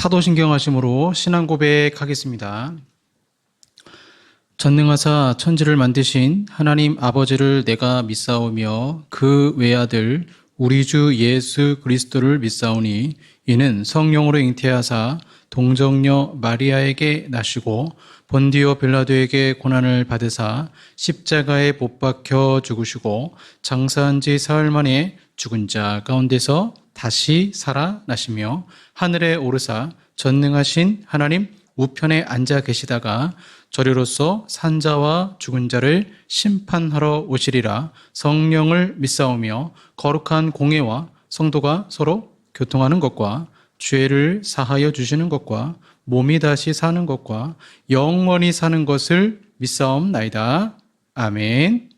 사도신경하심으로 신앙 고백하겠습니다. 전능하사 천지를 만드신 하나님 아버지를 내가 믿사오며 그 외아들 우리 주 예수 그리스도를 믿사오니 이는 성령으로 잉태하사 동정녀 마리아에게 나시고 본디오 빌라도에게 고난을 받으사 십자가에 못 박혀 죽으시고 장사한 지 사흘 만에 죽은 자 가운데서 다시 살아나시며 하늘에 오르사 전능하신 하나님 우편에 앉아 계시다가 저리로서 산자와 죽은 자를 심판하러 오시리라. 성령을 믿사오며 거룩한 공예와 성도가 서로 교통하는 것과 죄를 사하여 주시는 것과 몸이 다시 사는 것과 영원히 사는 것을 믿사옵나이다. 아멘.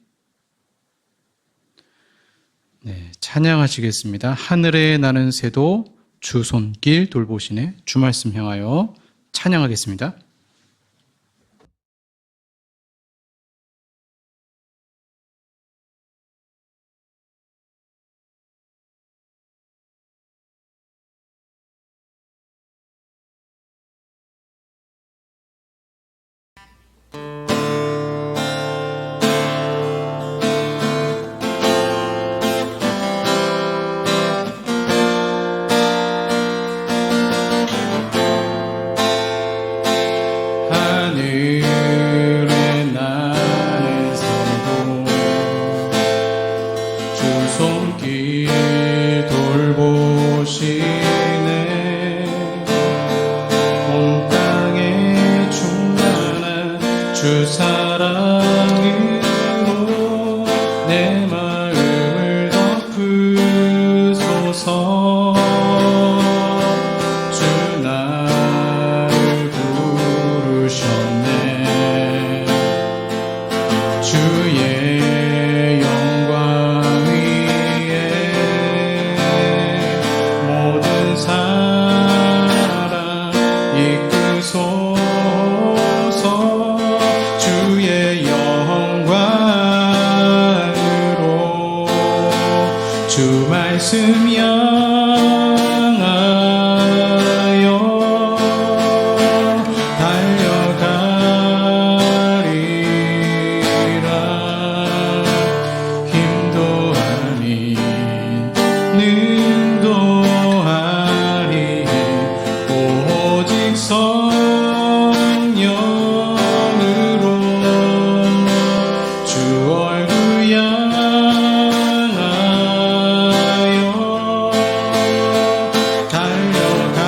네, 찬양하시겠습니다. 하늘에 나는 새도 주 손길 돌보시네. 주 말씀 향하여 찬양하겠습니다. 주 사랑으로 내 마음을 덮으소서. 주 나를 부르셨네. 주의 영광 위에 모든 사랑 이끄소서. 주의 영광으로 주 말씀 향하여 달려가리라. 힘도 아닌 능도 아닌 오직 성령 주 얼굴 향하여 달려가리라.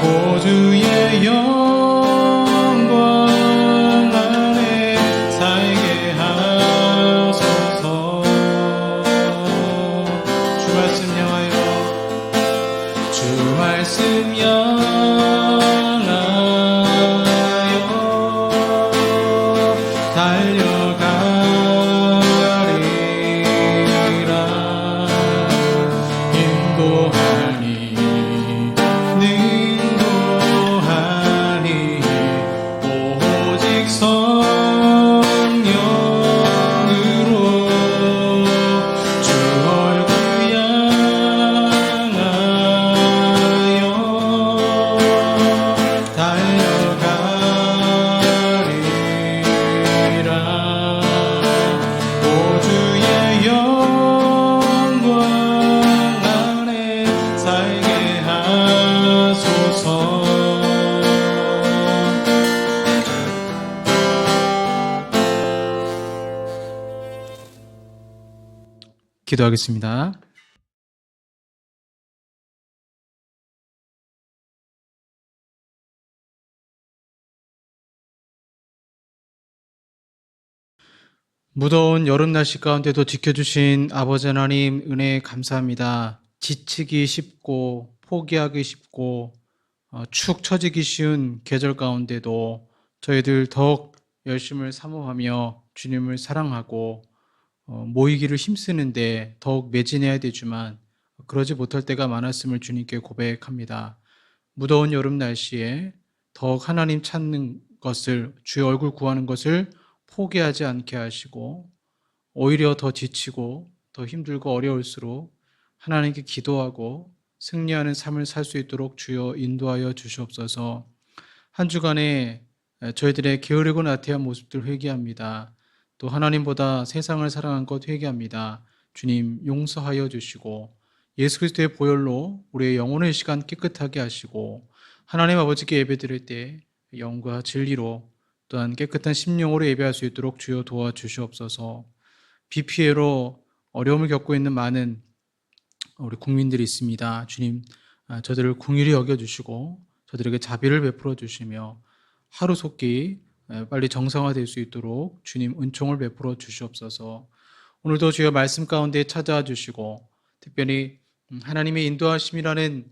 보주의 영광 안에 살게 하소서. 주 말씀 향하여 주 말씀 달려가리라. 힘도 아닌 능도 아닌 오직 성령으로 주 얼굴 향하여 달려가리라. 보주의 영광 안에 살게 하소서. 기도하겠습니다. 무더운 여름 날씨 가운데도 지켜주신 아버지 하나님 은혜 감사합니다. 지치기 쉽고 포기하기 쉽고 축 처지기 쉬운 계절 가운데도 저희들 더욱 열심을 사모하며 주님을 사랑하고 모이기를 힘쓰는데 더욱 매진해야 되지만 그러지 못할 때가 많았음을 주님께 고백합니다. 무더운 여름 날씨에 더욱 하나님 찾는 것을, 주의 얼굴 구하는 것을 포기하지 않게 하시고 오히려 더 지치고 더 힘들고 어려울수록 하나님께 기도하고 승리하는 삶을 살 수 있도록 주여 인도하여 주시옵소서. 한 주간에 저희들의 게으르고 나태한 모습들 회개합니다. 또 하나님보다 세상을 사랑한 것 회개합니다. 주님 용서하여 주시고 예수 그리스도의 보혈로 우리의 영혼의 시간 깨끗하게 하시고 하나님 아버지께 예배드릴 때 영과 진리로 또한 깨끗한 심령으로 예배할 수 있도록 주여 도와주시옵소서. 비 피해로 어려움을 겪고 있는 많은 우리 국민들이 있습니다. 주님, 저들을 긍휼히 여겨주시고 저들에게 자비를 베풀어 주시며 하루속히 빨리 정상화될 수 있도록 주님 은총을 베풀어 주시옵소서. 오늘도 주여 말씀 가운데 찾아와 주시고 특별히 하나님의 인도하심이라는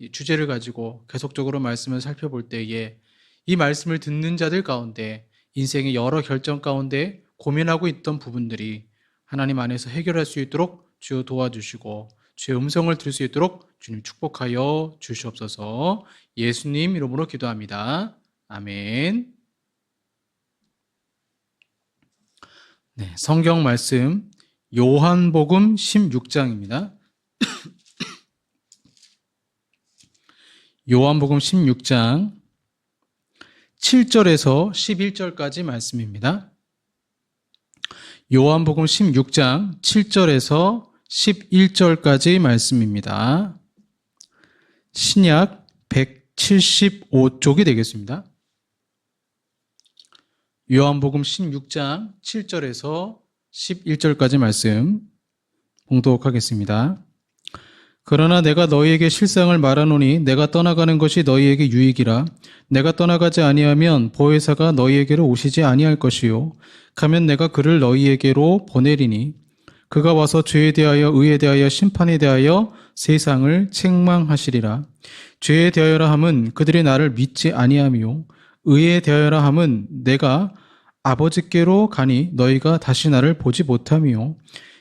이 주제를 가지고 계속적으로 말씀을 살펴볼 때에 이 말씀을 듣는 자들 가운데 인생의 여러 결정 가운데 고민하고 있던 부분들이 하나님 안에서 해결할 수 있도록 주여 도와주시고 주의 음성을 들을 수 있도록 주님 축복하여 주시옵소서. 예수님 이름으로 기도합니다. 아멘. 네, 성경 말씀 요한복음 16장입니다. 요한복음 16장 7절에서 11절까지 말씀입니다. 요한복음 16장 7절에서 11절까지 말씀입니다. 신약 175쪽이 되겠습니다. 요한복음 16장 7절에서 11절까지 말씀 봉독하겠습니다. 그러나 내가 너희에게 실상을 말하노니 내가 떠나가는 것이 너희에게 유익이라. 내가 떠나가지 아니하면 보혜사가 너희에게로 오시지 아니할 것이요 가면 내가 그를 너희에게로 보내리니 그가 와서 죄에 대하여 의에 대하여 심판에 대하여 세상을 책망하시리라. 죄에 대하여라 함은 그들이 나를 믿지 아니하며 의에 대하여라 함은 내가 아버지께로 가니 너희가 다시 나를 보지 못하며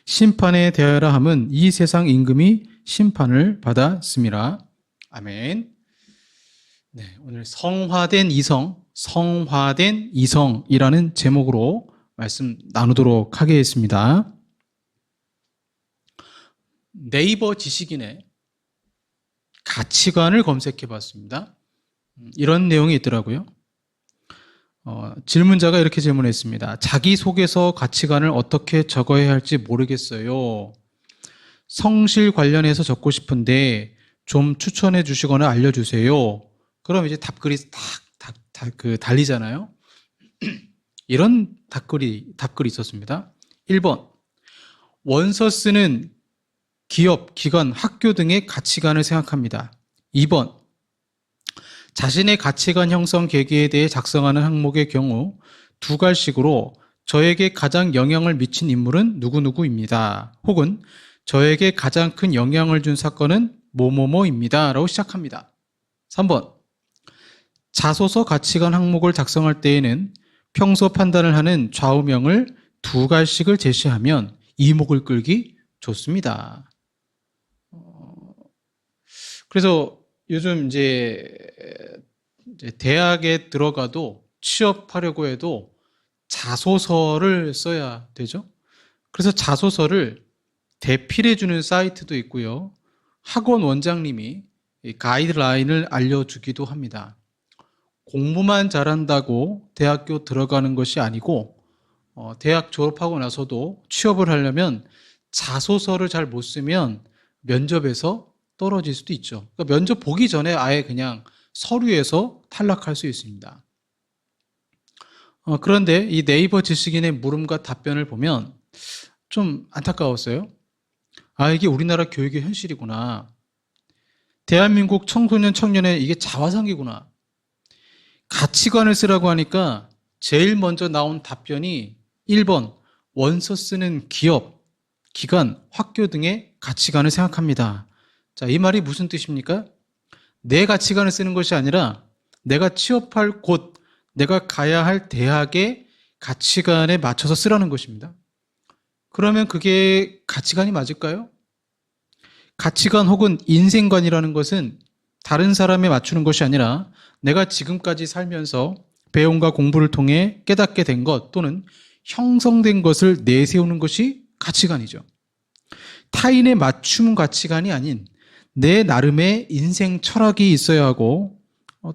심판에 대하여라 함은 이 세상 임금이 심판을 받았음이라. 아멘. 네, 오늘 성화된 이성이라는 제목으로 말씀 나누도록 하겠습니다. 네이버 지식인의 가치관을 검색해 봤습니다. 이런 내용이 있더라고요. 질문자가 이렇게 질문했습니다. 자기 속에서 가치관을 어떻게 적어야 할지 모르겠어요. 성실 관련해서 적고 싶은데 좀 추천해 주시거나 알려주세요. 그럼 이제 답글이 달리잖아요. 이런 답글이 있었습니다. 1번, 원서 쓰는 기업, 기관, 학교 등의 가치관을 생각합니다. 2번, 자신의 가치관 형성 계기에 대해 작성하는 항목의 경우 두 갈식으로 저에게 가장 영향을 미친 인물은 누구누구입니다. 혹은 저에게 가장 큰 영향을 준 사건은 뭐뭐뭐입니다. 라고 시작합니다. 3번, 자소서 가치관 항목을 작성할 때에는 평소 판단을 하는 좌우명을 두 갈씩을 제시하면 이목을 끌기 좋습니다. 그래서 요즘 이제 대학에 들어가도 취업하려고 해도 자소서를 써야 되죠. 그래서 자소서를 대필해주는 사이트도 있고요. 학원 원장님이 가이드라인을 알려주기도 합니다. 공부만 잘한다고 대학교 들어가는 것이 아니고 대학 졸업하고 나서도 취업을 하려면 자소서를 잘 못 쓰면 면접에서 떨어질 수도 있죠. 그러니까 면접 보기 전에 아예 그냥 서류에서 탈락할 수 있습니다. 그런데 이 네이버 지식인의 물음과 답변을 보면 좀 안타까웠어요. 이게 우리나라 교육의 현실이구나. 대한민국 청소년, 청년의 이게 자화상이구나. 가치관을 쓰라고 하니까 제일 먼저 나온 답변이 1번, 원서 쓰는 기업, 기관, 학교 등의 가치관을 생각합니다. 자, 이 말이 무슨 뜻입니까? 내 가치관을 쓰는 것이 아니라 내가 취업할 곳, 내가 가야 할 대학의 가치관에 맞춰서 쓰라는 것입니다. 그러면 그게 가치관이 맞을까요? 가치관 혹은 인생관이라는 것은 다른 사람에 맞추는 것이 아니라 내가 지금까지 살면서 배움과 공부를 통해 깨닫게 된 것 또는 형성된 것을 내세우는 것이 가치관이죠. 타인의 맞춤 가치관이 아닌 내 나름의 인생 철학이 있어야 하고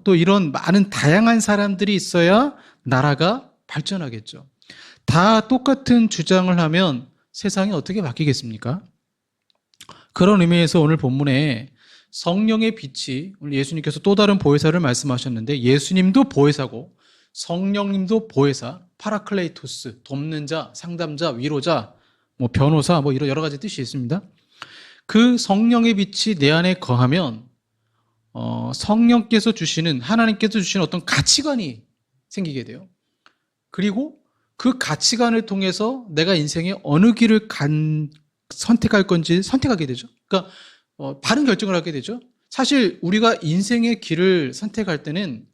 또 이런 많은 다양한 사람들이 있어야 나라가 발전하겠죠. 다 똑같은 주장을 하면 세상이 어떻게 바뀌겠습니까? 그런 의미에서 오늘 본문에 성령의 빛이, 오늘 예수님께서 또 다른 보혜사를 말씀하셨는데 예수님도 보혜사고 성령님도 보혜사, 파라클레이토스, 돕는 자, 상담자, 위로자, 변호사, 이런 여러 가지 뜻이 있습니다. 그 성령의 빛이 내 안에 거하면 성령께서 주시는, 하나님께서 주시는 어떤 가치관이 생기게 돼요. 그리고 그 가치관을 통해서 내가 인생에 어느 길을 선택할 건지 선택하게 되죠. 그러니까 바른 결정을 하게 되죠. 사실 우리가 인생의 길을 선택할 때는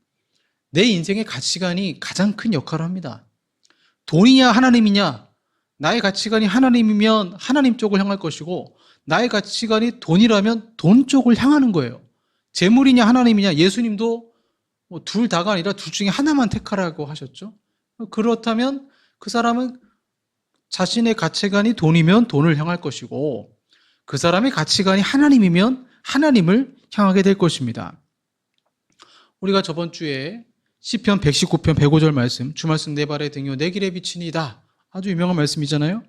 내 인생의 가치관이 가장 큰 역할을 합니다. 돈이냐 하나님이냐, 나의 가치관이 하나님이면 하나님 쪽을 향할 것이고 나의 가치관이 돈이라면 돈 쪽을 향하는 거예요. 재물이냐 하나님이냐, 예수님도 둘 다가 아니라 둘 중에 하나만 택하라고 하셨죠. 그렇다면 그 사람은 자신의 가치관이 돈이면 돈을 향할 것이고 그 사람의 가치관이 하나님이면 하나님을 향하게 될 것입니다. 우리가 저번 주에 시편 119편 105절 말씀, 주 말씀 내 발의 등이요 내 길에 비치니이다, 아주 유명한 말씀이잖아요.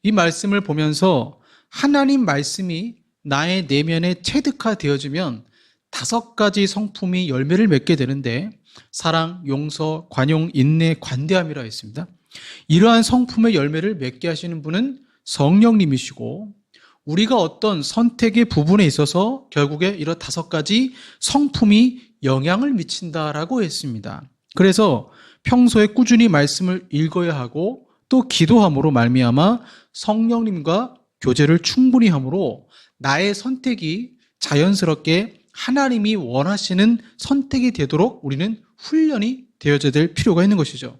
이 말씀을 보면서 하나님 말씀이 나의 내면에 체득화되어지면 5가지 성품이 열매를 맺게 되는데 사랑, 용서, 관용, 인내, 관대함이라 했습니다. 이러한 성품의 열매를 맺게 하시는 분은 성령님이시고 우리가 어떤 선택의 부분에 있어서 결국에 이런 5가지 성품이 영향을 미친다라고 했습니다. 그래서 평소에 꾸준히 말씀을 읽어야 하고 또 기도함으로 말미암아 성령님과 교제를 충분히 함으로 나의 선택이 자연스럽게 하나님이 원하시는 선택이 되도록 우리는 훈련이 되어져야 될 필요가 있는 것이죠.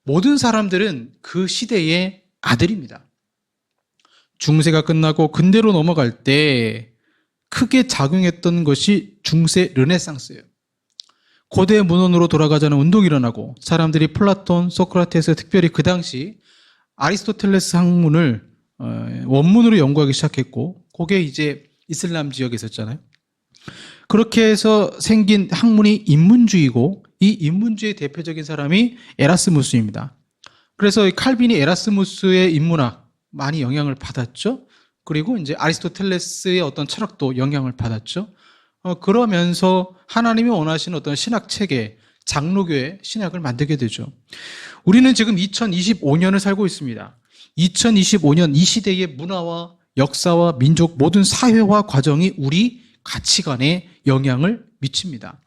모든 사람들은 그 시대의 아들입니다. 중세가 끝나고 근대로 넘어갈 때 크게 작용했던 것이 중세 르네상스예요. 고대 문헌으로 돌아가자는 운동이 일어나고 사람들이 플라톤, 소크라테스, 특별히 그 당시 아리스토텔레스 학문을 원문으로 연구하기 시작했고 그게 이제 이슬람 지역에 있었잖아요. 그렇게 해서 생긴 학문이 인문주의고 이 인문주의의 대표적인 사람이 에라스무스입니다. 그래서 칼빈이 에라스무스의 인문학 많이 영향을 받았죠. 그리고 이제 아리스토텔레스의 어떤 철학도 영향을 받았죠. 그러면서 하나님이 원하시는 어떤 신학 체계, 장로교의 신학을 만들게 되죠. 우리는 지금 2025년을 살고 있습니다. 2025년 이 시대의 문화와 역사와 민족 모든 사회화 과정이 우리 가치관에 영향을 미칩니다.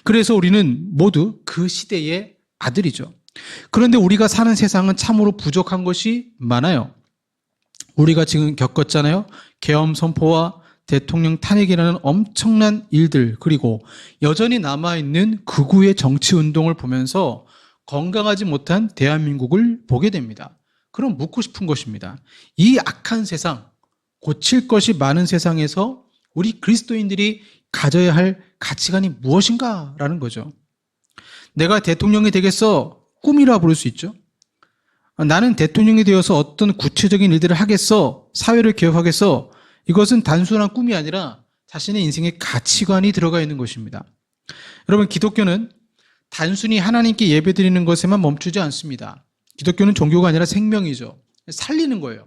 그래서 우리는 모두 그 시대의 아들이죠. 그런데 우리가 사는 세상은 참으로 부족한 것이 많아요. 우리가 지금 겪었잖아요. 계엄 선포와 대통령 탄핵이라는 엄청난 일들, 그리고 여전히 남아있는 극우의 정치운동을 보면서 건강하지 못한 대한민국을 보게 됩니다. 그럼 묻고 싶은 것입니다. 이 악한 세상, 고칠 것이 많은 세상에서 우리 그리스도인들이 가져야 할 가치관이 무엇인가라는 거죠. 내가 대통령이 되겠어, 꿈이라 부를 수 있죠. 나는 대통령이 되어서 어떤 구체적인 일들을 하겠어, 사회를 개혁하겠어, 이것은 단순한 꿈이 아니라 자신의 인생의 가치관이 들어가 있는 것입니다. 여러분, 기독교는 단순히 하나님께 예배드리는 것에만 멈추지 않습니다. 기독교는 종교가 아니라 생명이죠. 살리는 거예요.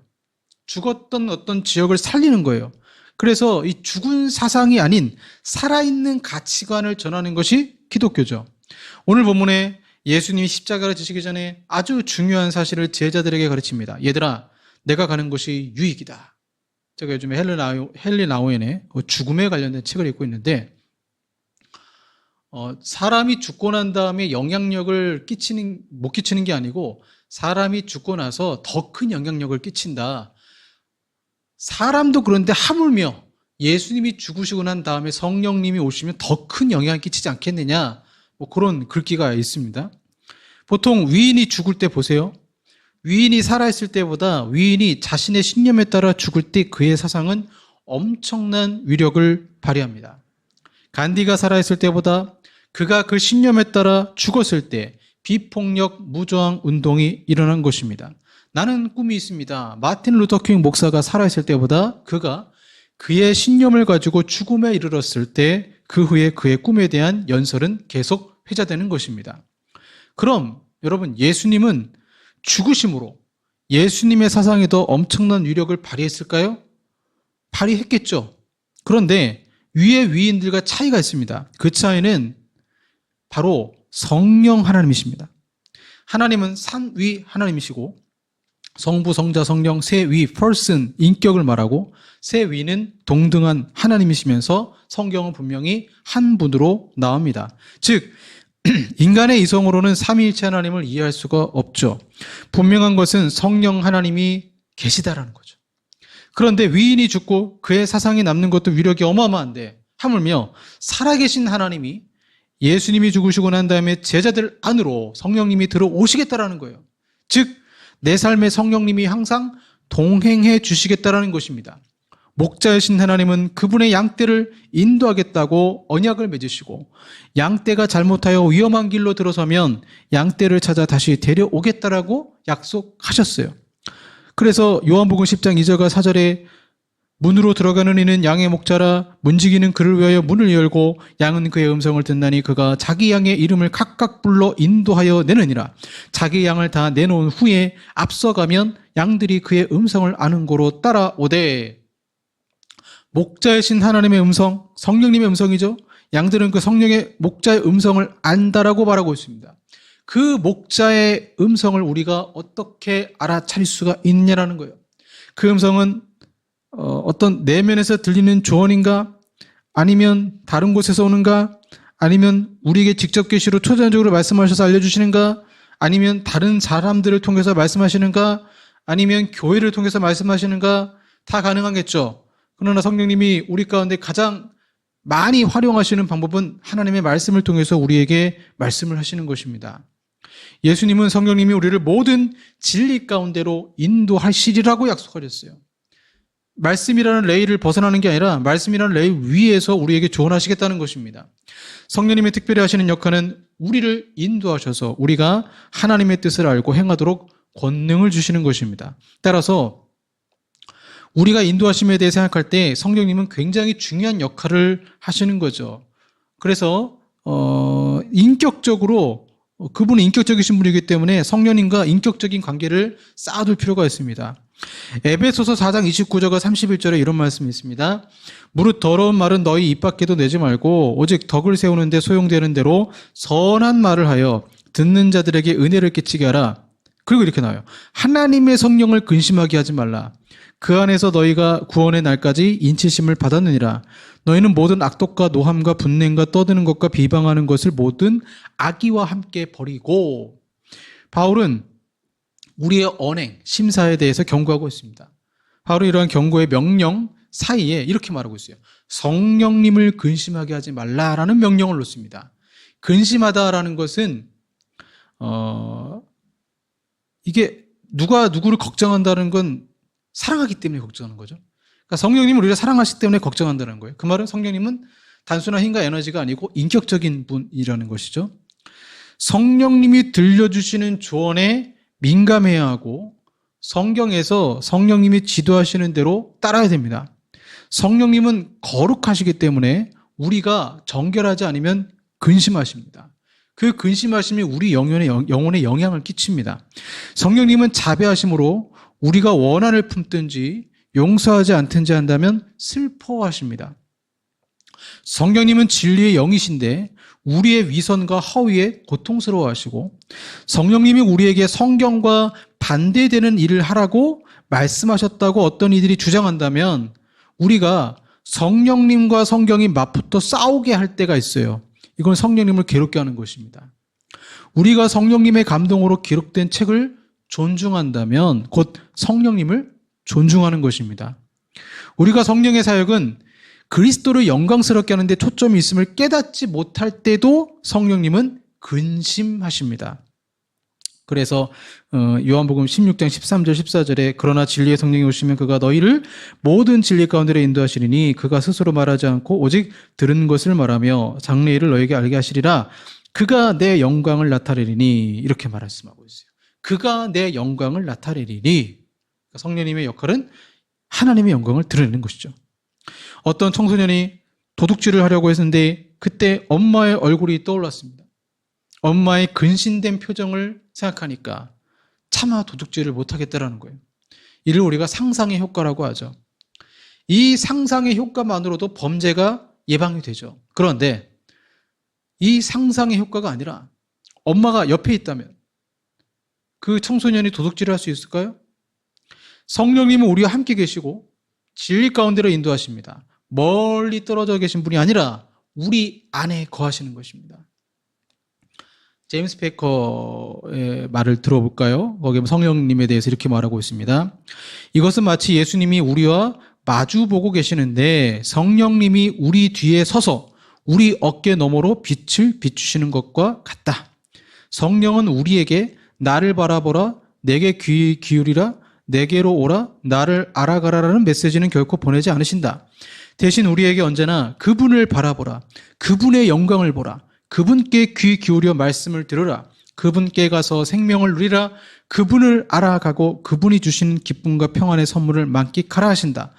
죽었던 어떤 지역을 살리는 거예요. 그래서 이 죽은 사상이 아닌 살아있는 가치관을 전하는 것이 기독교죠. 오늘 본문에 예수님이 십자가를 지시기 전에 아주 중요한 사실을 제자들에게 가르칩니다. 얘들아, 내가 가는 것이 유익이다. 제가 요즘에 헨리 나우엔의 죽음에 관련된 책을 읽고 있는데 사람이 죽고 난 다음에 영향력을 못 끼치는 게 아니고 사람이 죽고 나서 더 큰 영향력을 끼친다. 사람도 그런데 하물며 예수님이 죽으시고 난 다음에 성령님이 오시면 더 큰 영향을 끼치지 않겠느냐, 그런 글귀가 있습니다. 보통 위인이 죽을 때 보세요. 위인이 살아있을 때보다 위인이 자신의 신념에 따라 죽을 때 그의 사상은 엄청난 위력을 발휘합니다. 간디가 살아있을 때보다 그가 그 신념에 따라 죽었을 때 비폭력 무저항 운동이 일어난 것입니다. 나는 꿈이 있습니다. 마틴 루터 킹 목사가 살아있을 때보다 그가 그의 신념을 가지고 죽음에 이르렀을 때 그 후에 그의 꿈에 대한 연설은 계속 회자되는 것입니다. 그럼 여러분, 예수님은 죽으심으로 예수님의 사상에 더 엄청난 위력을 발휘했을까요? 발휘했겠죠. 그런데 위의 위인들과 차이가 있습니다. 그 차이는 바로 성령 하나님이십니다. 하나님은 삼위 하나님이시고 성부, 성자, 성령 세 위, person, 인격을 말하고 세 위는 동등한 하나님이시면서 성경은 분명히 한 분으로 나옵니다. 즉 인간의 이성으로는 삼위일체 하나님을 이해할 수가 없죠. 분명한 것은 성령 하나님이 계시다라는 거죠. 그런데 위인이 죽고 그의 사상이 남는 것도 위력이 어마어마한데 하물며 살아계신 하나님이 예수님이 죽으시고 난 다음에 제자들 안으로 성령님이 들어오시겠다라는 거예요. 즉 내 삶에 성령님이 항상 동행해 주시겠다라는 것입니다. 목자이신 하나님은 그분의 양떼를 인도하겠다고 언약을 맺으시고 양떼가 잘못하여 위험한 길로 들어서면 양떼를 찾아 다시 데려오겠다라고 약속하셨어요. 그래서 요한복음 10장 2절과 4절에 문으로 들어가는 이는 양의 목자라 문지기는 그를 위하여 문을 열고 양은 그의 음성을 듣나니 그가 자기 양의 이름을 각각 불러 인도하여 내느니라. 자기 양을 다 내놓은 후에 앞서가면 양들이 그의 음성을 아는 고로 따라오되. 목자이신 하나님의 음성, 성령님의 음성이죠. 양들은 그 성령의 목자의 음성을 안다라고 말하고 있습니다. 그 목자의 음성을 우리가 어떻게 알아차릴 수가 있느냐라는 거예요. 그 음성은 어떤 내면에서 들리는 조언인가? 아니면 다른 곳에서 오는가? 아니면 우리에게 직접 계시로 초자연적으로 말씀하셔서 알려주시는가? 아니면 다른 사람들을 통해서 말씀하시는가? 아니면 교회를 통해서 말씀하시는가? 다 가능하겠죠. 그러나 성령님이 우리 가운데 가장 많이 활용하시는 방법은 하나님의 말씀을 통해서 우리에게 말씀을 하시는 것입니다. 예수님은 성령님이 우리를 모든 진리 가운데로 인도하시리라고 약속하셨어요. 말씀이라는 레일을 벗어나는 게 아니라 말씀이라는 레일 위에서 우리에게 조언하시겠다는 것입니다. 성령님이 특별히 하시는 역할은 우리를 인도하셔서 우리가 하나님의 뜻을 알고 행하도록 권능을 주시는 것입니다. 따라서 우리가 인도하심에 대해 생각할 때 성령님은 굉장히 중요한 역할을 하시는 거죠. 그래서 인격적으로 그분은 인격적이신 분이기 때문에 성령님과 인격적인 관계를 쌓아둘 필요가 있습니다. 에베소서 4장 29절과 31절에 이런 말씀이 있습니다. 무릇 더러운 말은 너희 입 밖에도 내지 말고 오직 덕을 세우는 데 소용되는 대로 선한 말을 하여 듣는 자들에게 은혜를 끼치게 하라. 그리고 이렇게 나와요. 하나님의 성령을 근심하게 하지 말라. 그 안에서 너희가 구원의 날까지 인치심을 받았느니라. 너희는 모든 악독과 노함과 분냄과 떠드는 것과 비방하는 것을 모든 악의와 함께 버리고. 바울은 우리의 언행, 심사에 대해서 경고하고 있습니다. 바로 이러한 경고의 명령 사이에 이렇게 말하고 있어요. 성령님을 근심하게 하지 말라라는 명령을 놓습니다. 근심하다라는 것은 이게 누가 누구를 걱정한다는 건 사랑하기 때문에 걱정하는 거죠. 그러니까 성령님을 우리가 사랑하시기 때문에 걱정한다는 거예요. 그 말은 성령님은 단순한 힘과 에너지가 아니고 인격적인 분이라는 것이죠. 성령님이 들려주시는 조언에 민감해야 하고 성경에서 성령님이 지도하시는 대로 따라야 됩니다. 성령님은 거룩하시기 때문에 우리가 정결하지 않으면 근심하십니다. 그 근심하심이 우리 영혼에 영향을 끼칩니다. 성령님은 자비하심으로 우리가 원한을 품든지 용서하지 않든지 한다면 슬퍼하십니다. 성령님은 진리의 영이신데 우리의 위선과 허위에 고통스러워하시고 성령님이 우리에게 성경과 반대되는 일을 하라고 말씀하셨다고 어떤 이들이 주장한다면 우리가 성령님과 성경이 맞붙어 싸우게 할 때가 있어요. 이건 성령님을 괴롭게 하는 것입니다. 우리가 성령님의 감동으로 기록된 책을 존중한다면 곧 성령님을 존중하는 것입니다. 우리가 성령의 사역은 그리스도를 영광스럽게 하는 데 초점이 있음을 깨닫지 못할 때도 성령님은 근심하십니다. 그래서 요한복음 16장 13절 14절에 그러나 진리의 성령이 오시면 그가 너희를 모든 진리 가운데로 인도하시리니 그가 스스로 말하지 않고 오직 들은 것을 말하며 장래일을 너희에게 알게 하시리라. 그가 내 영광을 나타내리니 이렇게 말씀하고 있어요. 그가 내 영광을 나타내리니. 그러니까 성령님의 역할은 하나님의 영광을 드러내는 것이죠. 어떤 청소년이 도둑질을 하려고 했는데 그때 엄마의 얼굴이 떠올랐습니다. 엄마의 근신된 표정을 생각하니까 차마 도둑질을 못하겠다라는 거예요. 이를 우리가 상상의 효과라고 하죠. 이 상상의 효과만으로도 범죄가 예방이 되죠. 그런데 이 상상의 효과가 아니라 엄마가 옆에 있다면 그 청소년이 도둑질을 할 수 있을까요? 성령님은 우리와 함께 계시고 진리 가운데로 인도하십니다. 멀리 떨어져 계신 분이 아니라 우리 안에 거하시는 것입니다. 제임스 페이커의 말을 들어볼까요? 거기 성령님에 대해서 이렇게 말하고 있습니다. 이것은 마치 예수님이 우리와 마주보고 계시는데 성령님이 우리 뒤에 서서 우리 어깨 너머로 빛을 비추시는 것과 같다. 성령은 우리에게 나를 바라보라, 내게 귀 기울이라, 내게로 오라, 나를 알아가라라는 메시지는 결코 보내지 않으신다. 대신 우리에게 언제나 그분을 바라보라, 그분의 영광을 보라, 그분께 귀 기울여 말씀을 들으라, 그분께 가서 생명을 누리라, 그분을 알아가고 그분이 주시는 기쁨과 평안의 선물을 만끽하라 하신다.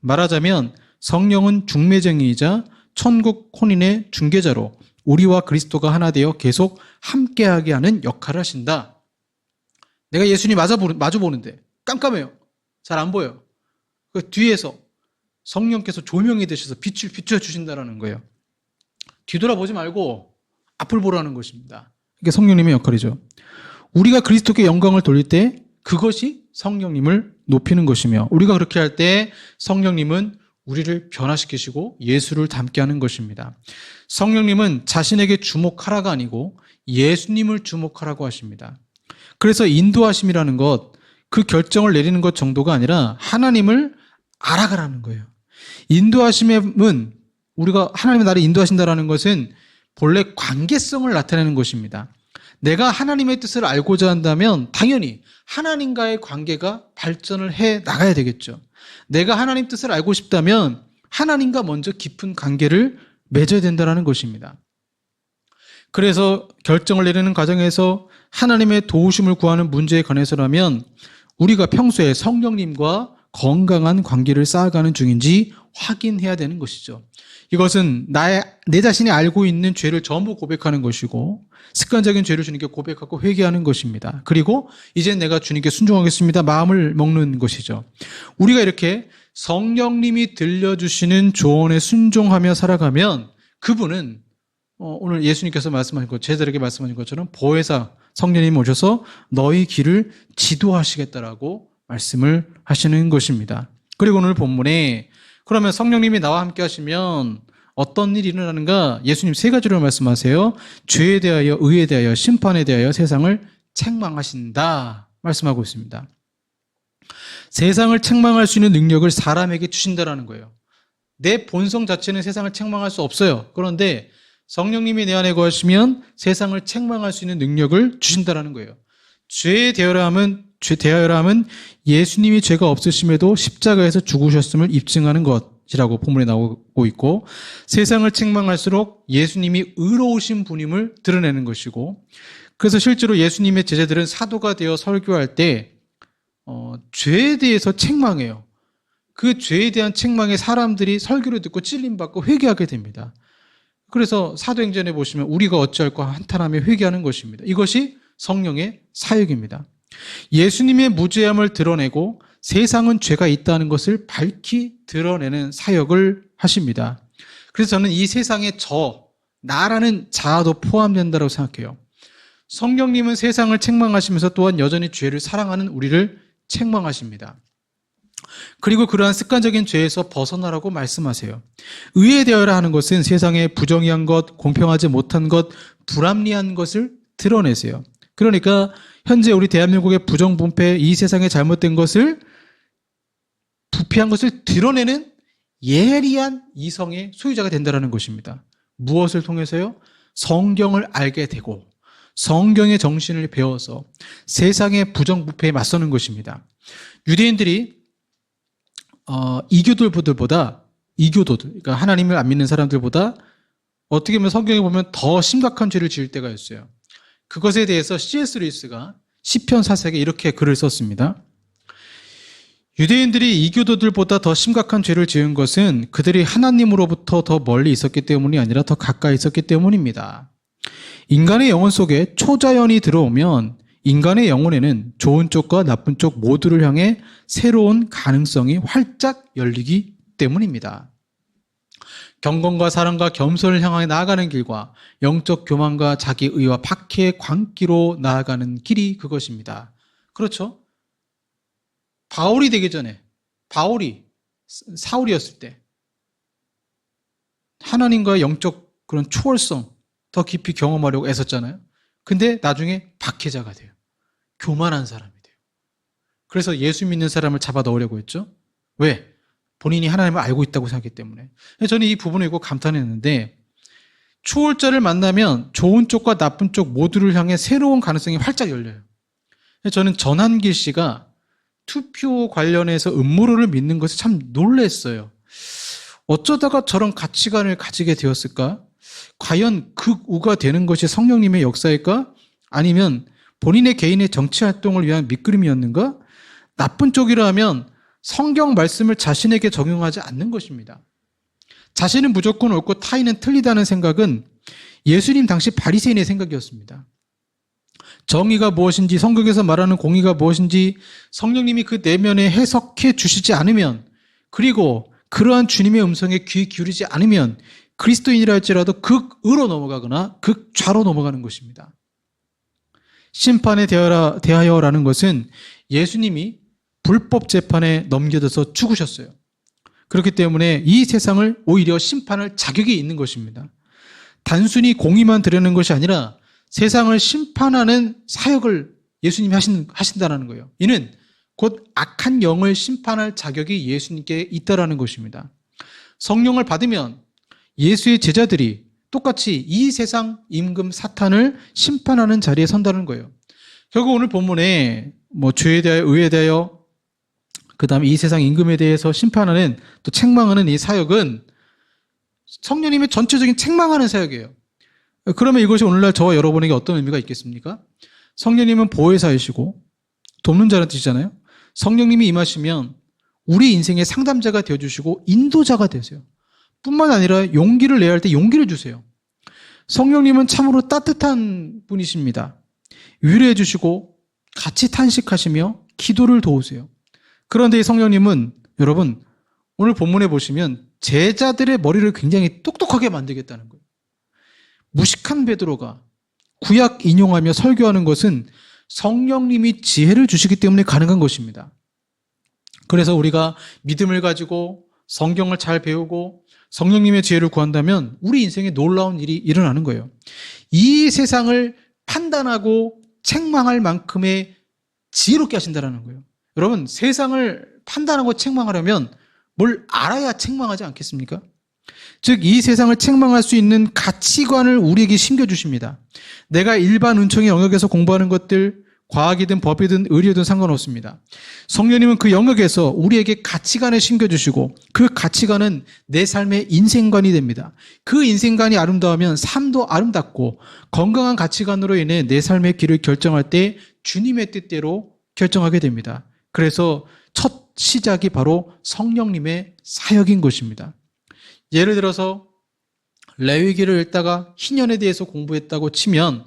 말하자면 성령은 중매쟁이이자 천국 혼인의 중개자로 우리와 그리스도가 하나 되어 계속 함께하게 하는 역할을 하신다. 내가 예수님 마주 보는데 깜깜해요. 잘 안 보여요. 그 뒤에서 성령께서 조명이 되셔서 빛을 비춰주신다는 거예요. 뒤돌아보지 말고 앞을 보라는 것입니다. 이게 성령님의 역할이죠. 우리가 그리스도께 영광을 돌릴 때 그것이 성령님을 높이는 것이며, 우리가 그렇게 할 때 성령님은 우리를 변화시키시고 예수를 닮게 하는 것입니다. 성령님은 자신에게 주목하라가 아니고 예수님을 주목하라고 하십니다. 그래서 인도하심이라는 것, 그 결정을 내리는 것 정도가 아니라 하나님을 알아가라는 거예요. 인도하심은, 우리가 하나님이 나를 인도하신다는 것은 본래 관계성을 나타내는 것입니다. 내가 하나님의 뜻을 알고자 한다면 당연히 하나님과의 관계가 발전을 해 나가야 되겠죠. 내가 하나님 뜻을 알고 싶다면 하나님과 먼저 깊은 관계를 맺어야 된다는 것입니다. 그래서 결정을 내리는 과정에서 하나님의 도우심을 구하는 문제에 관해서라면 우리가 평소에 성령님과 건강한 관계를 쌓아가는 중인지 확인해야 되는 것이죠. 이것은 내 자신이 알고 있는 죄를 전부 고백하는 것이고, 습관적인 죄를 주님께 고백하고 회개하는 것입니다. 그리고 이젠 내가 주님께 순종하겠습니다, 마음을 먹는 것이죠. 우리가 이렇게 성령님이 들려주시는 조언에 순종하며 살아가면 그분은 오늘 예수님께서 말씀하신 것, 제자들에게 말씀하신 것처럼 보혜사 성령님이 오셔서 너희 길을 지도하시겠다라고 말씀을 하시는 것입니다. 그리고 오늘 본문에 그러면 성령님이 나와 함께 하시면 어떤 일이 일어나는가? 예수님 세 가지로 말씀하세요. 죄에 대하여, 의에 대하여, 심판에 대하여 세상을 책망하신다 말씀하고 있습니다. 세상을 책망할 수 있는 능력을 사람에게 주신다라는 거예요. 내 본성 자체는 세상을 책망할 수 없어요. 그런데 성령님이 내 안에 거하시면 세상을 책망할 수 있는 능력을 주신다라는 거예요. 죄에 대하여라 함은 예수님이 죄가 없으심에도 십자가에서 죽으셨음을 입증하는 것이라고 본문에 나오고 있고, 세상을 책망할수록 예수님이 의로우신 분임을 드러내는 것이고, 그래서 실제로 예수님의 제자들은 사도가 되어 설교할 때 죄에 대해서 책망해요. 그 죄에 대한 책망에 사람들이 설교를 듣고 찔림받고 회개하게 됩니다. 그래서 사도행전에 보시면 우리가 어찌할까 한탄하며 회개하는 것입니다. 이것이 성령의 사역입니다. 예수님의 무죄함을 드러내고 세상은 죄가 있다는 것을 밝히 드러내는 사역을 하십니다. 그래서 저는 이 세상에 나라는 자아도 포함된다고 생각해요. 성령님은 세상을 책망하시면서 또한 여전히 죄를 사랑하는 우리를 책망하십니다. 그리고 그러한 습관적인 죄에서 벗어나라고 말씀하세요. 의에 대하여라 하는 것은 세상에 부정의한 것, 공평하지 못한 것, 불합리한 것을 드러내세요. 그러니까 현재 우리 대한민국의 부정분패, 이 세상에 잘못된 것을, 부패한 것을 드러내는 예리한 이성의 소유자가 된다는 것입니다. 무엇을 통해서요? 성경을 알게 되고 성경의 정신을 배워서 세상의 부정부패에 맞서는 것입니다. 유대인들이 이교도들보다, 그러니까 하나님을 안 믿는 사람들보다 어떻게 보면 성경에 보면 더 심각한 죄를 지을 때가 있어요. 그것에 대해서 C.S. 루이스가 시편 사색에 이렇게 글을 썼습니다. 유대인들이 이교도들보다 더 심각한 죄를 지은 것은 그들이 하나님으로부터 더 멀리 있었기 때문이 아니라 더 가까이 있었기 때문입니다. 인간의 영혼 속에 초자연이 들어오면 인간의 영혼에는 좋은 쪽과 나쁜 쪽 모두를 향해 새로운 가능성이 활짝 열리기 때문입니다. 경건과 사랑과 겸손을 향해 나아가는 길과 영적 교만과 자기의와 박해의 광기로 나아가는 길이 그것입니다. 그렇죠? 바울이 되기 전에, 바울이 사울이었을 때 하나님과의 영적 그런 초월성 더 깊이 경험하려고 애썼잖아요. 근데 나중에 박해자가 돼요. 교만한 사람이 돼요. 그래서 예수 믿는 사람을 잡아 넣으려고 했죠. 왜? 본인이 하나님을 알고 있다고 생각했기 때문에. 저는 이 부분을 읽고 감탄했는데, 초월자를 만나면 좋은 쪽과 나쁜 쪽 모두를 향해 새로운 가능성이 활짝 열려요. 저는 전한길 씨가 투표 관련해서 음모론을 믿는 것에 참 놀랐어요. 어쩌다가 저런 가치관을 가지게 되었을까? 과연 극우가 되는 것이 성령님의 역사일까? 아니면 본인의 개인의 정치 활동을 위한 밑그림이었는가? 나쁜 쪽이라면 성경 말씀을 자신에게 적용하지 않는 것입니다. 자신은 무조건 옳고 타인은 틀리다는 생각은 예수님 당시 바리새인의 생각이었습니다. 정의가 무엇인지, 성경에서 말하는 공의가 무엇인지 성령님이 그 내면에 해석해 주시지 않으면, 그리고 그러한 주님의 음성에 귀 기울이지 않으면 그리스도인이라 할지라도 극으로 넘어가거나 극좌로 넘어가는 것입니다. 심판에 대하여라는 것은 예수님이 불법 재판에 넘겨져서 죽으셨어요. 그렇기 때문에 이 세상을 오히려 심판할 자격이 있는 것입니다. 단순히 공의만 드리는 것이 아니라 세상을 심판하는 사역을 예수님이 하신다는 거예요. 이는 곧 악한 영을 심판할 자격이 예수님께 있다라는 것입니다. 성령을 받으면 예수의 제자들이 똑같이 이 세상 임금 사탄을 심판하는 자리에 선다는 거예요. 결국 오늘 본문에 죄에 대하여, 의에 대하여, 그 다음에 이 세상 임금에 대해서 심판하는, 또 책망하는 이 사역은 성령님의 전체적인 책망하는 사역이에요. 그러면 이것이 오늘날 저와 여러분에게 어떤 의미가 있겠습니까? 성령님은 보혜사이시고 돕는 자라는 뜻이잖아요. 성령님이 임하시면 우리 인생의 상담자가 되어주시고 인도자가 되세요. 뿐만 아니라 용기를 내야 할 때 용기를 주세요. 성령님은 참으로 따뜻한 분이십니다. 위로해 주시고 같이 탄식하시며 기도를 도우세요. 그런데 이 성령님은 여러분 오늘 본문에 보시면 제자들의 머리를 굉장히 똑똑하게 만들겠다는 거예요. 무식한 베드로가 구약 인용하며 설교하는 것은 성령님이 지혜를 주시기 때문에 가능한 것입니다. 그래서 우리가 믿음을 가지고 성경을 잘 배우고 성령님의 지혜를 구한다면 우리 인생에 놀라운 일이 일어나는 거예요. 이 세상을 판단하고 책망할 만큼의 지혜롭게 하신다는 거예요. 여러분, 세상을 판단하고 책망하려면 뭘 알아야 책망하지 않겠습니까? 즉, 이 세상을 책망할 수 있는 가치관을 우리에게 심겨주십니다. 내가 일반 은총의 영역에서 공부하는 것들, 과학이든 법이든 의료든 상관없습니다. 성령님은 그 영역에서 우리에게 가치관을 심겨주시고 그 가치관은 내 삶의 인생관이 됩니다. 그 인생관이 아름다우면 삶도 아름답고 건강한 가치관으로 인해 내 삶의 길을 결정할 때 주님의 뜻대로 결정하게 됩니다. 그래서 첫 시작이 바로 성령님의 사역인 것입니다. 예를 들어서 레위기를 읽다가 희년에 대해서 공부했다고 치면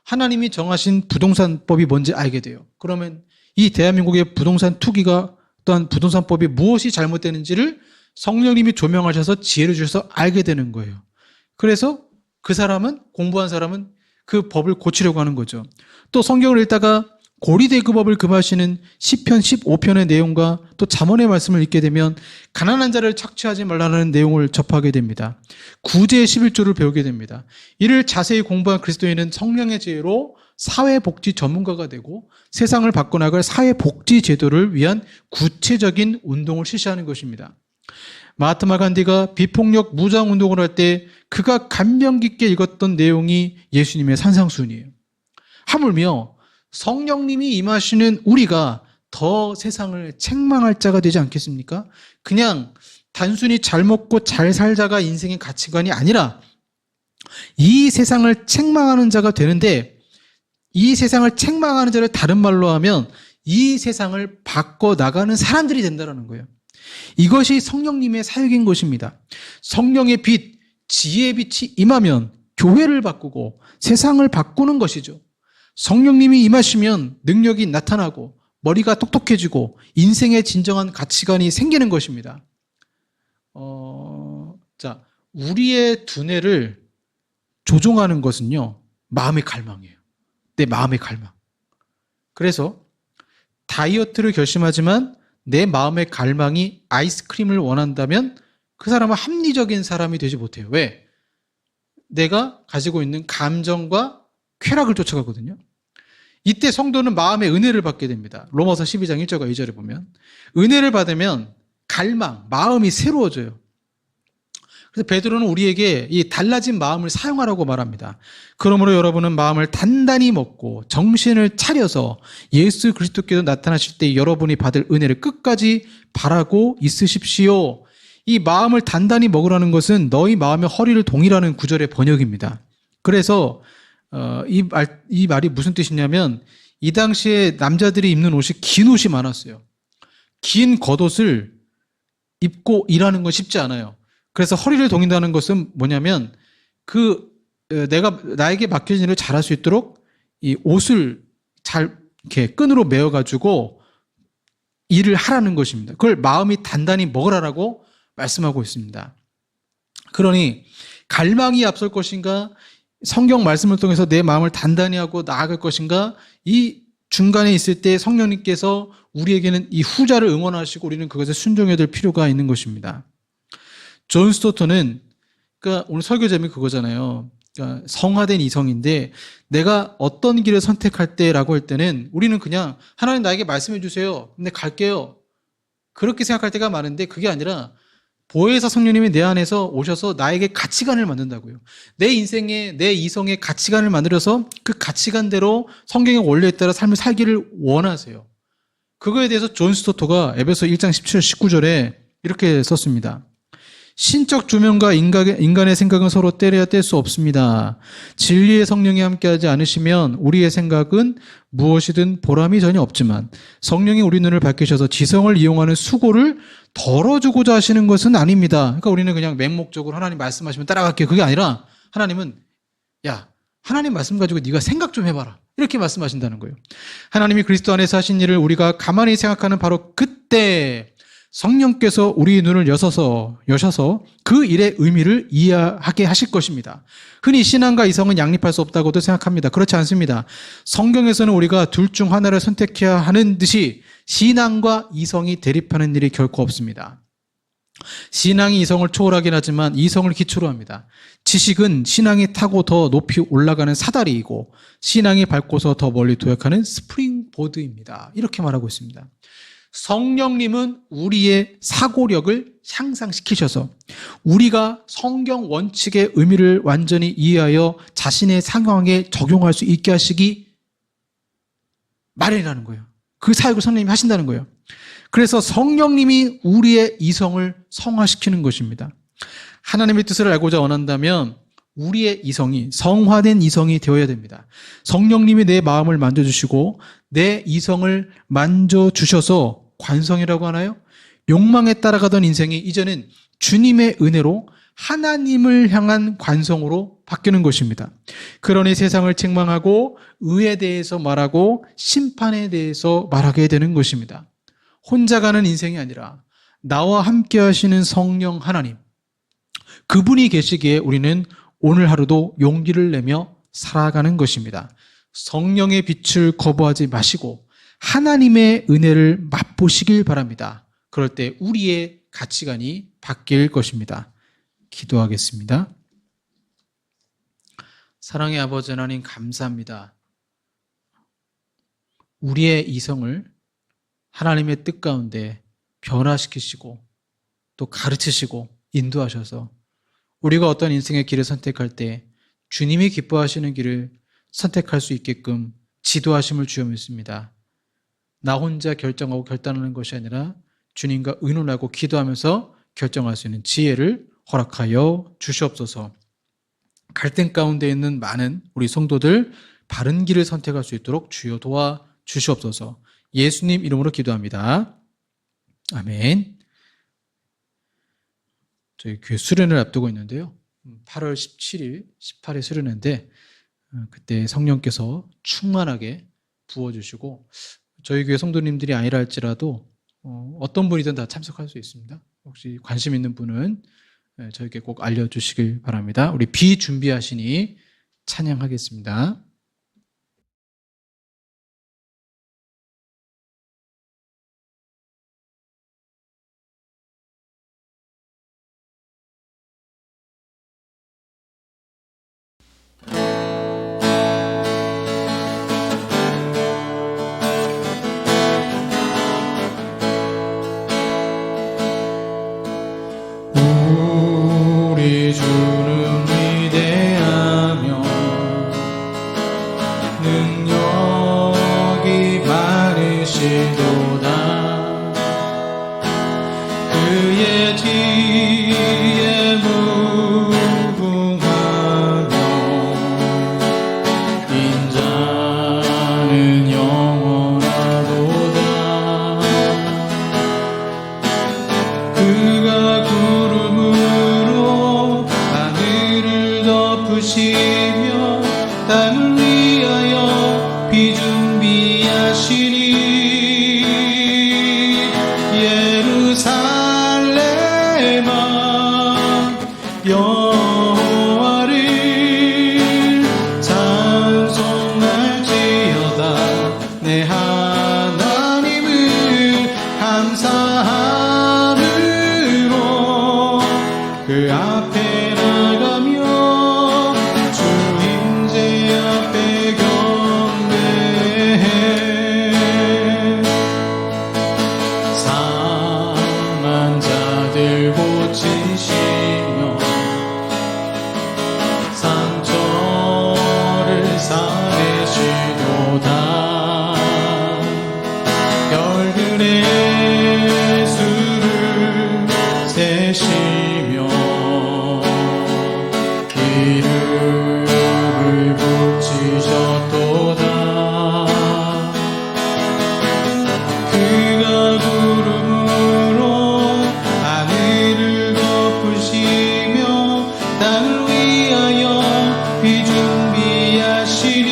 하나님이 정하신 부동산법이 뭔지 알게 돼요. 그러면 이 대한민국의 부동산 투기가 또한 부동산법이 무엇이 잘못되는지를 성령님이 조명하셔서 지혜를 주셔서 알게 되는 거예요. 그래서 그 사람은, 공부한 사람은 그 법을 고치려고 하는 거죠. 또 성경을 읽다가 고리대금업을 금하시는 시편 15편의 내용과 또 잠언의 말씀을 읽게 되면 가난한 자를 착취하지 말라는 내용을 접하게 됩니다. 구제 11조를 배우게 됩니다. 이를 자세히 공부한 그리스도인은 성령의 지혜로 사회복지 전문가가 되고 세상을 바꿔나갈 사회복지 제도를 위한 구체적인 운동을 실시하는 것입니다. 마하트마 간디가 비폭력 무장운동을 할 때 그가 감명 깊게 읽었던 내용이 예수님의 산상수훈이에요. 하물며 성령님이 임하시는 우리가 더 세상을 책망할 자가 되지 않겠습니까? 그냥 단순히 잘 먹고 잘 살자가 인생의 가치관이 아니라 이 세상을 책망하는 자가 되는데 이 세상을 책망하는 자를 다른 말로 하면 이 세상을 바꿔나가는 사람들이 된다는 거예요. 이것이 성령님의 사역인 것입니다. 성령의 빛, 지혜의 빛이 임하면 교회를 바꾸고 세상을 바꾸는 것이죠. 성령님이 임하시면 능력이 나타나고 머리가 똑똑해지고 인생의 진정한 가치관이 생기는 것입니다. 자, 우리의 두뇌를 조종하는 것은요, 마음의 갈망이에요. 내 마음의 갈망. 그래서 다이어트를 결심하지만 내 마음의 갈망이 아이스크림을 원한다면 그 사람은 합리적인 사람이 되지 못해요. 왜? 내가 가지고 있는 감정과 쾌락을 쫓아가거든요. 이때 성도는 마음의 은혜를 받게 됩니다. 로마서 12장 1절과 2절에 보면 은혜를 받으면 갈망, 마음이 새로워져요. 그래서 베드로는 우리에게 이 달라진 마음을 사용하라고 말합니다. 그러므로 여러분은 마음을 단단히 먹고 정신을 차려서 예수 그리스도께서 나타나실 때 여러분이 받을 은혜를 끝까지 바라고 있으십시오. 이 마음을 단단히 먹으라는 것은 너희 마음의 허리를 동이라는 구절의 번역입니다. 그래서 이 말이 무슨 뜻이냐면 이 당시에 남자들이 입는 옷이 긴 옷이 많았어요. 긴 겉옷을 입고 일하는 건 쉽지 않아요. 그래서 허리를 동인다는 것은 뭐냐면 내가 나에게 맡겨진 일을 잘할 수 있도록 이 옷을 잘 이렇게 끈으로 매어 가지고 일을 하라는 것입니다. 그걸 마음이 단단히 먹으라라고 말씀하고 있습니다. 그러니 갈망이 앞설 것인가, 성경 말씀을 통해서 내 마음을 단단히 하고 나아갈 것인가, 이 중간에 있을 때 성령님께서 우리에게는 이 후자를 응원하시고 우리는 그것에 순종해야 될 필요가 있는 것입니다. 존 스토터는, 그러니까 오늘 설교 제목이 그거잖아요. 그러니까 성화된 이성인데 내가 어떤 길을 선택할 때라고 할 때는 우리는 그냥 하나님 나에게 말씀해 주세요. 근데 갈게요. 그렇게 생각할 때가 많은데 그게 아니라 보혜사 성령님이 내 안에서 오셔서 나에게 가치관을 만든다고요. 내 인생에 내 이성의 가치관을 만들어서 그 가치관대로 성경의 원리에 따라 삶을 살기를 원하세요. 그거에 대해서 존 스토터가 에베소 1장 17, 19절에 이렇게 썼습니다. 신적 조명과 인간의 생각은 서로 떼려야 뗄 수 없습니다. 진리의 성령이 함께하지 않으시면 우리의 생각은 무엇이든 보람이 전혀 없지만 성령이 우리 눈을 밝히셔서 지성을 이용하는 수고를 덜어주고자 하시는 것은 아닙니다. 그러니까 우리는 그냥 맹목적으로 하나님 말씀하시면 따라갈게요. 그게 아니라 하나님은 하나님 말씀 가지고 네가 생각 좀 해봐라. 이렇게 말씀하신다는 거예요. 하나님이 그리스도 안에서 하신 일을 우리가 가만히 생각하는 바로 그때 성령께서 우리 눈을 여셔서 그 일의 의미를 이해하게 하실 것입니다. 흔히 신앙과 이성은 양립할 수 없다고도 생각합니다. 그렇지 않습니다. 성경에서는 우리가 둘 중 하나를 선택해야 하는 듯이 신앙과 이성이 대립하는 일이 결코 없습니다. 신앙이 이성을 초월하긴 하지만 이성을 기초로 합니다. 지식은 신앙이 타고 더 높이 올라가는 사다리이고 신앙이 밟고서 더 멀리 도약하는 스프링보드입니다. 이렇게 말하고 있습니다. 성령님은 우리의 사고력을 향상시키셔서 우리가 성경 원칙의 의미를 완전히 이해하여 자신의 상황에 적용할 수 있게 하시기 마련이라는 거예요. 그 사역을 성령님이 하신다는 거예요. 그래서 성령님이 우리의 이성을 성화시키는 것입니다. 하나님의 뜻을 알고자 원한다면 우리의 이성이 성화된 이성이 되어야 됩니다. 성령님이 내 마음을 만져주시고 내 이성을 만져주셔서 관성이라고 하나요? 욕망에 따라가던 인생이 이제는 주님의 은혜로 하나님을 향한 관성으로 바뀌는 것입니다. 그러니 세상을 책망하고 의에 대해서 말하고 심판에 대해서 말하게 되는 것입니다. 혼자 가는 인생이 아니라 나와 함께 하시는 성령 하나님, 그분이 계시기에 우리는 오늘 하루도 용기를 내며 살아가는 것입니다. 성령의 빛을 거부하지 마시고 하나님의 은혜를 맛보시길 바랍니다. 그럴 때 우리의 가치관이 바뀔 것입니다. 기도하겠습니다. 사랑의 아버지 하나님 감사합니다. 우리의 이성을 하나님의 뜻 가운데 변화시키시고 또 가르치시고 인도하셔서 우리가 어떤 인생의 길을 선택할 때 주님이 기뻐하시는 길을 선택할 수 있게끔 지도하심을 주여 믿습니다. 나 혼자 결정하고 결단하는 것이 아니라 주님과 의논하고 기도하면서 결정할 수 있는 지혜를 허락하여 주시옵소서. 갈등 가운데 있는 많은 우리 성도들 바른 길을 선택할 수 있도록 주여 도와 주시옵소서. 예수님 이름으로 기도합니다. 아멘. 저희 교회 수련을 앞두고 있는데요. 8월 17일, 18일 수련회인데 그때 성령께서 충만하게 부어주시고 저희 교회 성도님들이 아니라 할지라도 어떤 분이든 다 참석할 수 있습니다. 혹시 관심 있는 분은 저에게 꼭 알려주시길 바랍니다. 우리 비준비하시니 찬양하겠습니다. 우리 주는 위대하며 능력이 많으시도다. 그의 뒤에 무궁하며 인자는 영원하도다. 그가 구름으로 하늘을 덮으시며 땅을 위하여 비 준비하시니 예루살렘아 여호와를 찬송할지어다. 내 하나님을 감사함으로 그 앞에 나가며 주 임재 앞에 경배해. 상한 자들 고치시며 상처를 싸매시도다. 별들의 수를 세시며 이름을 붙이셨도다. 그가 구름으로 하늘을 덮으시며 땅을 위하여 비 준비하시니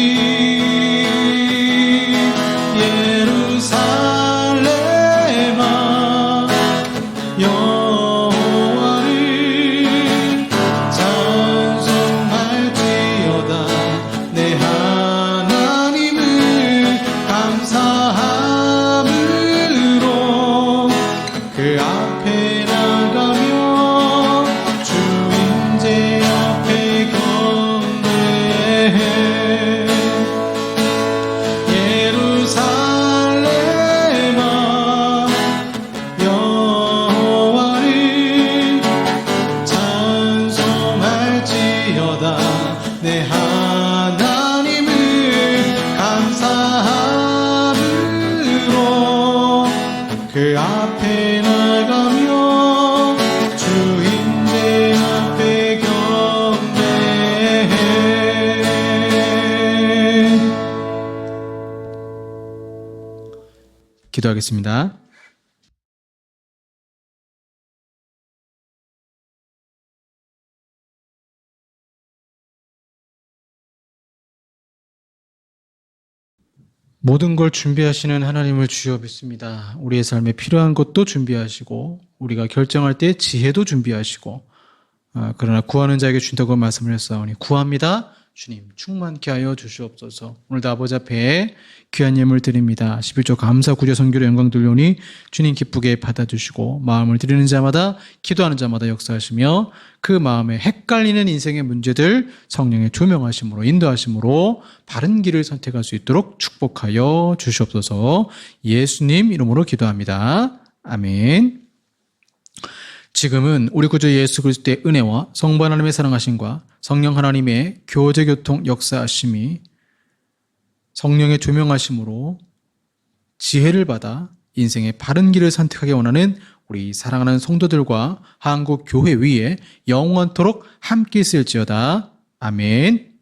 예루살렘아 여호와를 찬송할지어다. 내 하나님을 감사함으로 그 앞에 나가며 주 임재 앞에 경배해. 예루살렘아 여호와를 찬송할지어다. 내 하나님을 감사함으로 그 앞에 나가며 주 임재 앞에 경배해. 기도하겠습니다. 모든 걸 준비하시는 하나님을 주여 믿습니다. 우리의 삶에 필요한 것도 준비하시고 우리가 결정할 때 지혜도 준비하시고 그러나 구하는 자에게 준다고 말씀을 했사오니 구합니다. 주님 충만케 하여 주시옵소서. 오늘도 아버지 앞에 귀한 예물 드립니다. 11조 감사 구제 선교로 영광 돌려오니 주님 기쁘게 받아주시고 마음을 드리는 자마다 기도하는 자마다 역사하시며 그 마음에 헷갈리는 인생의 문제들 성령의 조명하심으로 인도하심으로 바른 길을 선택할 수 있도록 축복하여 주시옵소서. 예수님 이름으로 기도합니다. 아멘. 지금은 우리 구주 예수 그리스도의 은혜와 성부 하나님의 사랑하심과 성령 하나님의 교제교통 역사하심이 성령의 조명하심으로 지혜를 받아 인생의 바른 길을 선택하기 원하는 우리 사랑하는 성도들과 한국 교회 위에 영원토록 함께 있을지어다. 아멘.